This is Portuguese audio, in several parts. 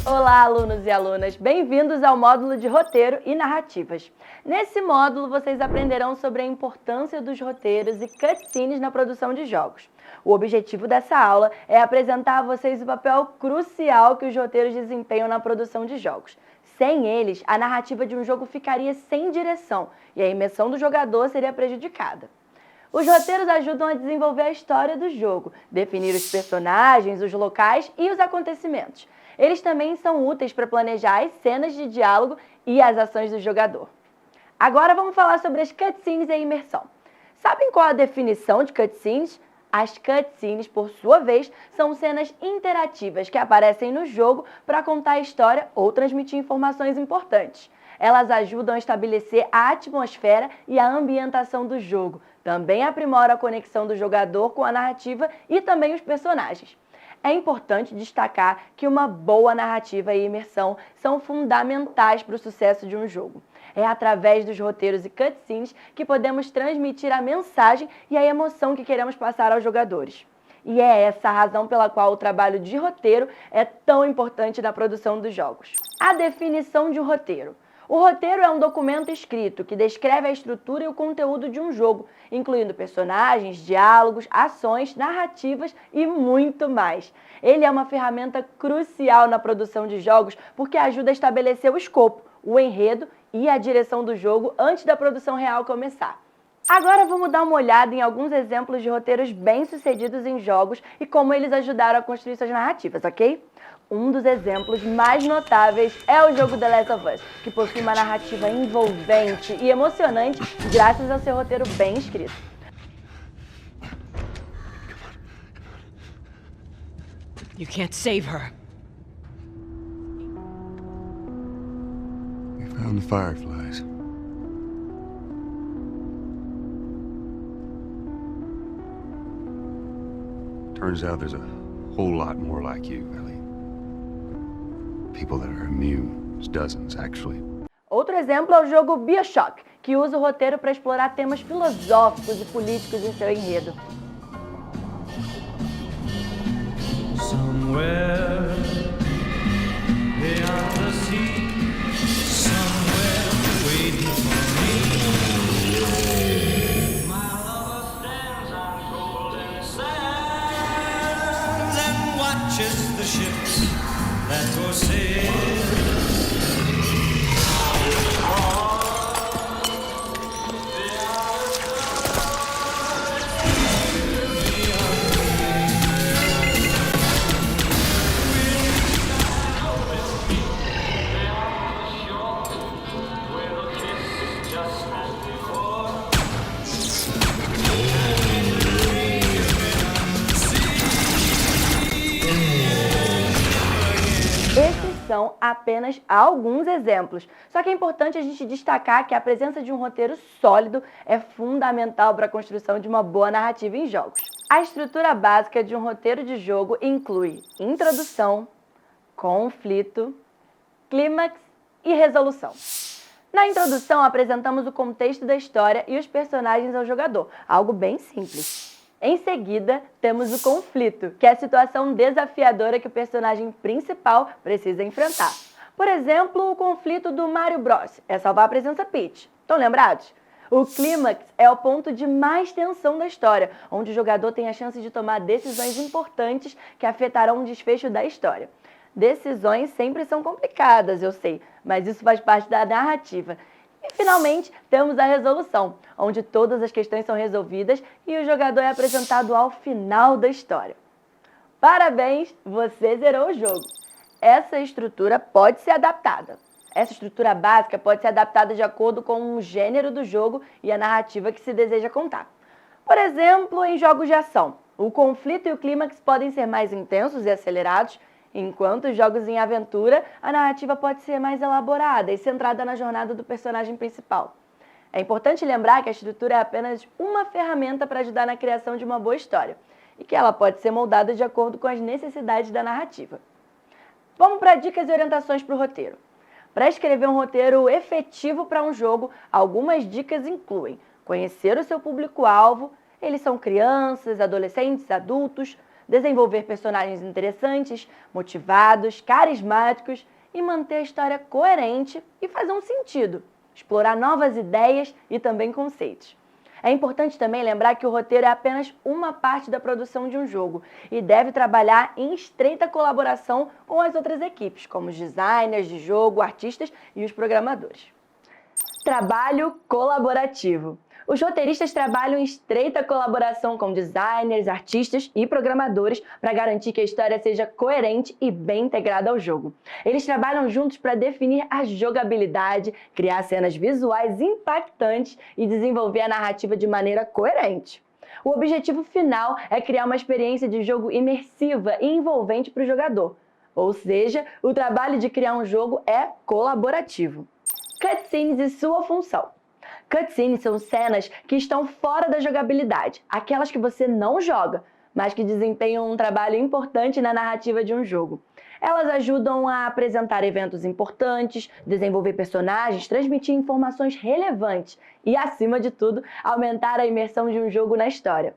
Olá, alunos e alunas! Bem-vindos ao módulo de roteiro e narrativas. Nesse módulo, vocês aprenderão sobre a importância dos roteiros e cutscenes na produção de jogos. O objetivo dessa aula é apresentar a vocês o papel crucial que os roteiros desempenham na produção de jogos. Sem eles, a narrativa de um jogo ficaria sem direção e a imersão do jogador seria prejudicada. Os roteiros ajudam a desenvolver a história do jogo, definir os personagens, os locais e os acontecimentos. Eles também são úteis para planejar as cenas de diálogo e as ações do jogador. Agora vamos falar sobre as cutscenes e a imersão. Sabem qual a definição de cutscenes? As cutscenes, por sua vez, são cenas interativas que aparecem no jogo para contar a história ou transmitir informações importantes. Elas ajudam a estabelecer a atmosfera e a ambientação do jogo. Também aprimoram a conexão do jogador com a narrativa e também os personagens. É importante destacar que uma boa narrativa e imersão são fundamentais para o sucesso de um jogo. É através dos roteiros e cutscenes que podemos transmitir a mensagem e a emoção que queremos passar aos jogadores. E é essa a razão pela qual o trabalho de roteiro é tão importante na produção dos jogos. A definição de um roteiro. O roteiro é um documento escrito que descreve a estrutura e o conteúdo de um jogo, incluindo personagens, diálogos, ações, narrativas e muito mais. Ele é uma ferramenta crucial na produção de jogos porque ajuda a estabelecer o escopo, o enredo e a direção do jogo antes da produção real começar. Agora vamos dar uma olhada em alguns exemplos de roteiros bem-sucedidos em jogos e como eles ajudaram a construir suas narrativas, ok? Um dos exemplos mais notáveis é o jogo The Last of Us, que possui uma narrativa envolvente e emocionante graças ao seu roteiro bem escrito. You can't save her. We found the fireflies. Turns out there's a whole lot more like you, Ellie. People that are immune. There's dozens, actually. Outro exemplo é o jogo BioShock, que usa o roteiro para explorar temas filosóficos e políticos em seu enredo. Somewhere beyond the sea, somewhere waiting for me. My lover stands on golden sands and watches the ships that go sailing. Esses são apenas alguns exemplos. Só que é importante a gente destacar que a presença de um roteiro sólido é fundamental para a construção de uma boa narrativa em jogos. A estrutura básica de um roteiro de jogo inclui introdução, conflito, clímax e resolução. Na introdução, apresentamos o contexto da história e os personagens ao jogador, algo bem simples. Em seguida, temos o conflito, que é a situação desafiadora que o personagem principal precisa enfrentar. Por exemplo, o conflito do Mario Bros. É salvar a presença Peach. Estão lembrados? O clímax é o ponto de mais tensão da história, onde o jogador tem a chance de tomar decisões importantes que afetarão o desfecho da história. Decisões sempre são complicadas, eu sei, mas isso faz parte da narrativa. E, finalmente, temos a resolução, onde todas as questões são resolvidas e o jogador é apresentado ao final da história. Parabéns, você zerou o jogo! Essa estrutura pode ser adaptada. Essa estrutura básica pode ser adaptada de acordo com o gênero do jogo e a narrativa que se deseja contar. Por exemplo, em jogos de ação, o conflito e o clímax podem ser mais intensos e acelerados, enquanto os jogos em aventura, a narrativa pode ser mais elaborada e centrada na jornada do personagem principal. É importante lembrar que a estrutura é apenas uma ferramenta para ajudar na criação de uma boa história e que ela pode ser moldada de acordo com as necessidades da narrativa. Vamos para dicas e orientações para o roteiro. Para escrever um roteiro efetivo para um jogo, algumas dicas incluem conhecer o seu público-alvo, eles são crianças, adolescentes, adultos, desenvolver personagens interessantes, motivados, carismáticos e manter a história coerente e fazer um sentido, explorar novas ideias e também conceitos. É importante também lembrar que o roteiro é apenas uma parte da produção de um jogo e deve trabalhar em estreita colaboração com as outras equipes, como os designers de jogo, artistas e os programadores. Trabalho colaborativo. Os roteiristas trabalham em estreita colaboração com designers, artistas e programadores para garantir que a história seja coerente e bem integrada ao jogo. Eles trabalham juntos para definir a jogabilidade, criar cenas visuais impactantes e desenvolver a narrativa de maneira coerente. O objetivo final é criar uma experiência de jogo imersiva e envolvente para o jogador. Ou seja, o trabalho de criar um jogo é colaborativo. Cutscenes e sua função. Cutscenes são cenas que estão fora da jogabilidade, aquelas que você não joga, mas que desempenham um trabalho importante na narrativa de um jogo. Elas ajudam a apresentar eventos importantes, desenvolver personagens, transmitir informações relevantes e, acima de tudo, aumentar a imersão de um jogo na história.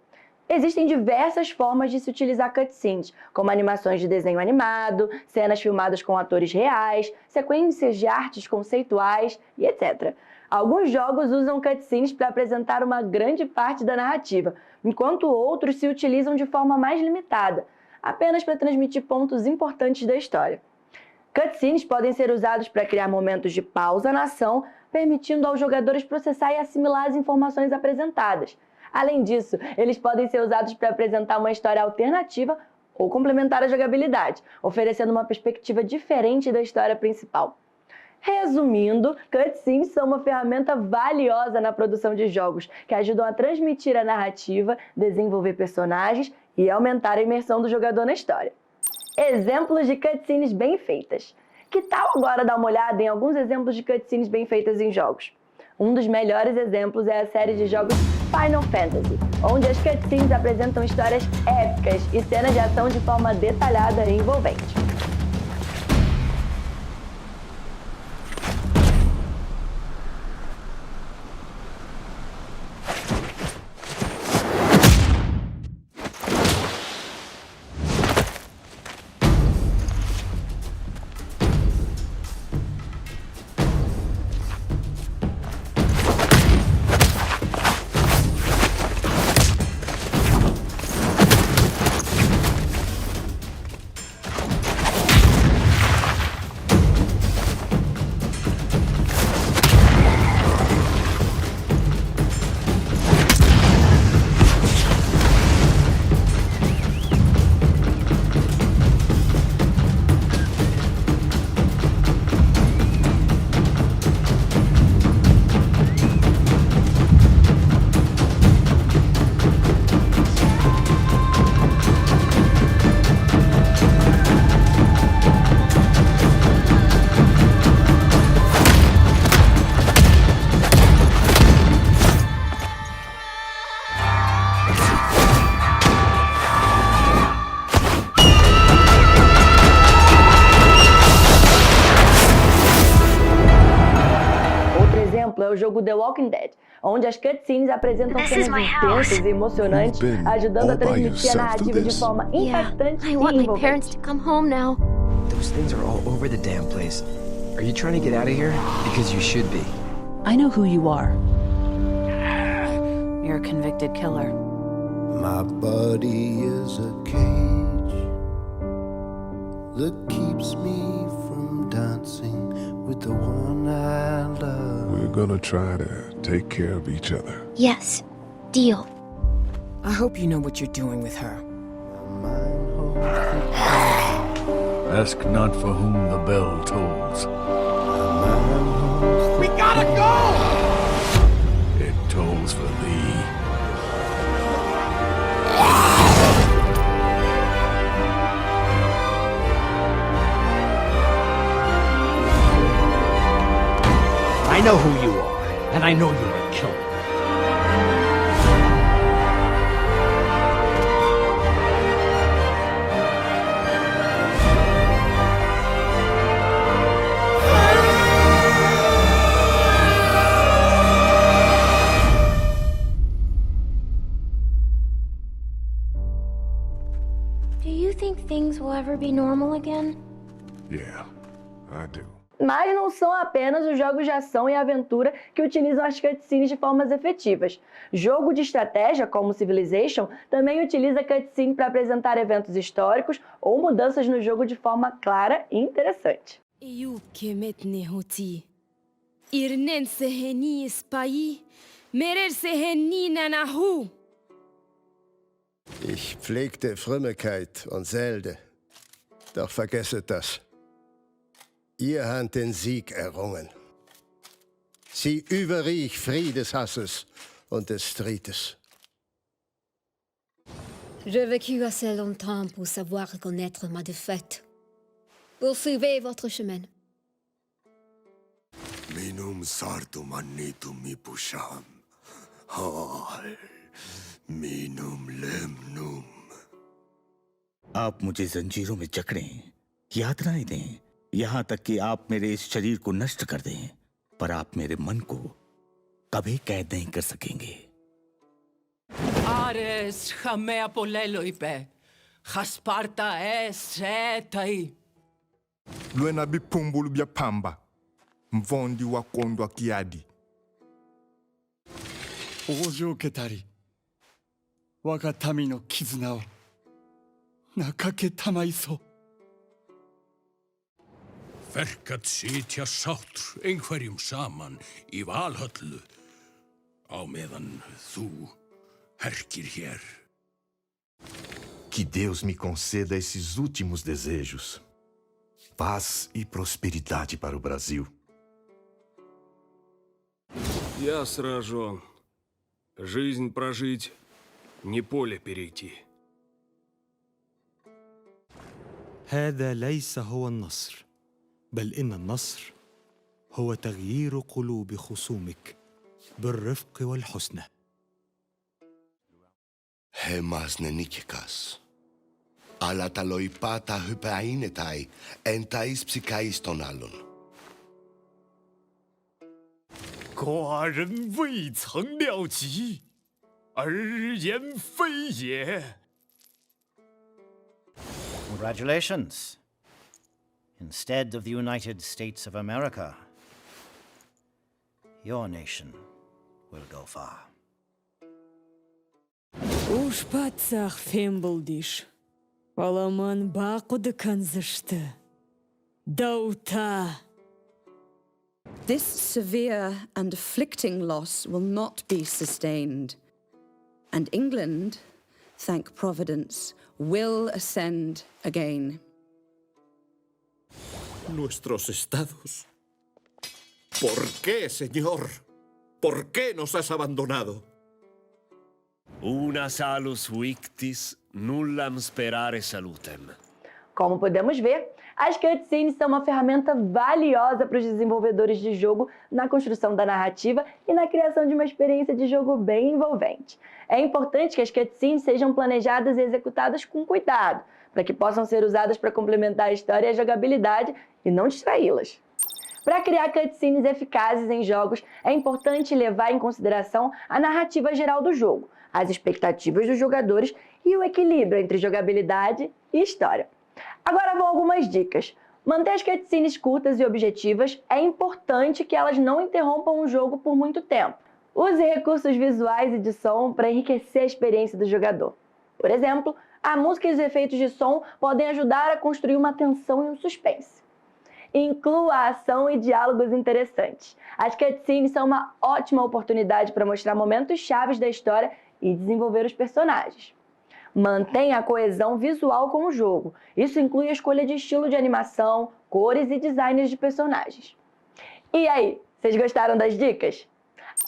Existem diversas formas de se utilizar cutscenes, como animações de desenho animado, cenas filmadas com atores reais, sequências de artes conceituais e etc. Alguns jogos usam cutscenes para apresentar uma grande parte da narrativa, enquanto outros se utilizam de forma mais limitada, apenas para transmitir pontos importantes da história. Cutscenes podem ser usados para criar momentos de pausa na ação, permitindo aos jogadores processar e assimilar as informações apresentadas. Além disso, eles podem ser usados para apresentar uma história alternativa ou complementar a jogabilidade, oferecendo uma perspectiva diferente da história principal. Resumindo, cutscenes são uma ferramenta valiosa na produção de jogos, que ajudam a transmitir a narrativa, desenvolver personagens e aumentar a imersão do jogador na história. Exemplos de cutscenes bem feitas. Que tal agora dar uma olhada em alguns exemplos de cutscenes bem feitas em jogos? Um dos melhores exemplos é a série de jogos Final Fantasy, onde as cutscenes apresentam histórias épicas e cenas de ação de forma detalhada e envolvente. É o jogo The Walking Dead, onde as cutscenes apresentam cenas intensas e emocionantes, ajudando a transmitir a narrativa de forma impactante e envolvente. Those things are all over the damn place. Are you trying to get out of here? Because you should be. I know who you are. You're a convicted killer. My body is a cage that keeps me from dancing with the one I love. We're gonna try to take care of each other. Yes. Deal. I hope you know what you're doing with her. Ask not for whom the bell tolls. We gotta go! It tolls for thee. I know who you are, and I know you're a killer. things will ever be normal again? Yeah, I do. Mas não são apenas os jogos de ação e aventura que utilizam as cutscenes de formas efetivas. Jogo de estratégia, como Civilization, também utiliza cutscene para apresentar eventos históricos ou mudanças no jogo de forma clara e interessante. Ich pflegte Frömmigkeit und Selde, doch vergesset das. Ihr habt den Sieg errungen. Sie überriech Friedeshasses und des Streites. J'ai vécu assez longtemps pour savoir reconnaître ma défaite. Poursuivez votre chemin. Minum sartum annitum mi pusham. Hal. Minum lemnum. आप मुझे जंजीरों में जकड़ें, यातनाएं दें, यहाँ तक कि आप मेरे इस शरीर को नष्ट कर दें, पर आप मेरे मन को कभी कैद नहीं कर सकेंगे। Ares chamea poleloipe, Jasparta setai. Luena bipumbulu bya pamba, mvondi wa kondo akiadi. Ojo ketari, waga tami no kizuna o nakake tamaiso. Verkat sitja sáttur einhverjum saman í Valhöllu á meðan þú herkir hér. Que Deus me conceda esses últimos desejos. Paz e prosperidade para o Brasil. Я сражен. Жизнь прожить, не поле перейти. هذا ليس هو النصر، بل إن النصر هو تغيير قلوب خصومك بالرفق والحسنى. Hemas nenikikas. Αλλά τα λοϊπά τα hypäinetai, en tais psykais ton allon. 寡人未曾料及，而言非也。 Congratulations. Instead of the United States of America, your nation will go far. Уж пацах фемблдиш. Паламан бақуды канзышты. Даута. This severe and afflicting loss will not be sustained. And England, thank Providence, will ascend again. Nuestros estados. ¿Por qué, Señor? ¿Por qué nos has abandonado? Una salus victis, nullam sperare salutem. Como podemos ver, as cutscenes são uma ferramenta valiosa para os desenvolvedores de jogo na construção da narrativa e na criação de uma experiência de jogo bem envolvente. É importante que as cutscenes sejam planejadas e executadas com cuidado, para que possam ser usadas para complementar a história e a jogabilidade e não distraí-las. Para criar cutscenes eficazes em jogos, é importante levar em consideração a narrativa geral do jogo, as expectativas dos jogadores e o equilíbrio entre jogabilidade e história. Agora vão algumas dicas. Manter as cutscenes curtas e objetivas, é importante que elas não interrompam o jogo por muito tempo. Use recursos visuais e de som para enriquecer a experiência do jogador. Por exemplo, a música e os efeitos de som podem ajudar a construir uma tensão e um suspense. Inclua ação e diálogos interessantes. As cutscenes são uma ótima oportunidade para mostrar momentos chaves da história e desenvolver os personagens. Mantenha a coesão visual com o jogo. Isso inclui a escolha de estilo de animação, cores e designs de personagens. E aí, vocês gostaram das dicas?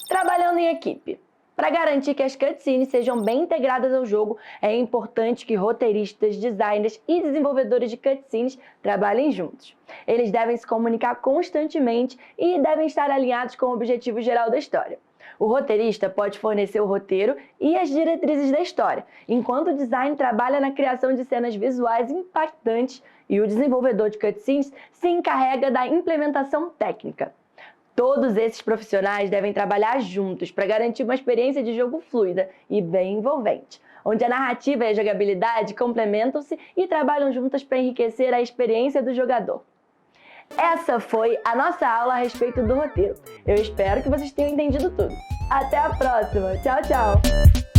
Trabalhando em equipe. Para garantir que as cutscenes sejam bem integradas ao jogo, é importante que roteiristas, designers e desenvolvedores de cutscenes trabalhem juntos. Eles devem se comunicar constantemente e devem estar alinhados com o objetivo geral da história. O roteirista pode fornecer o roteiro e as diretrizes da história, enquanto o design trabalha na criação de cenas visuais impactantes e o desenvolvedor de cutscenes se encarrega da implementação técnica. Todos esses profissionais devem trabalhar juntos para garantir uma experiência de jogo fluida e bem envolvente, onde a narrativa e a jogabilidade complementam-se e trabalham juntas para enriquecer a experiência do jogador. Essa foi a nossa aula a respeito do roteiro. Eu espero que vocês tenham entendido tudo. Até a próxima. Tchau, tchau!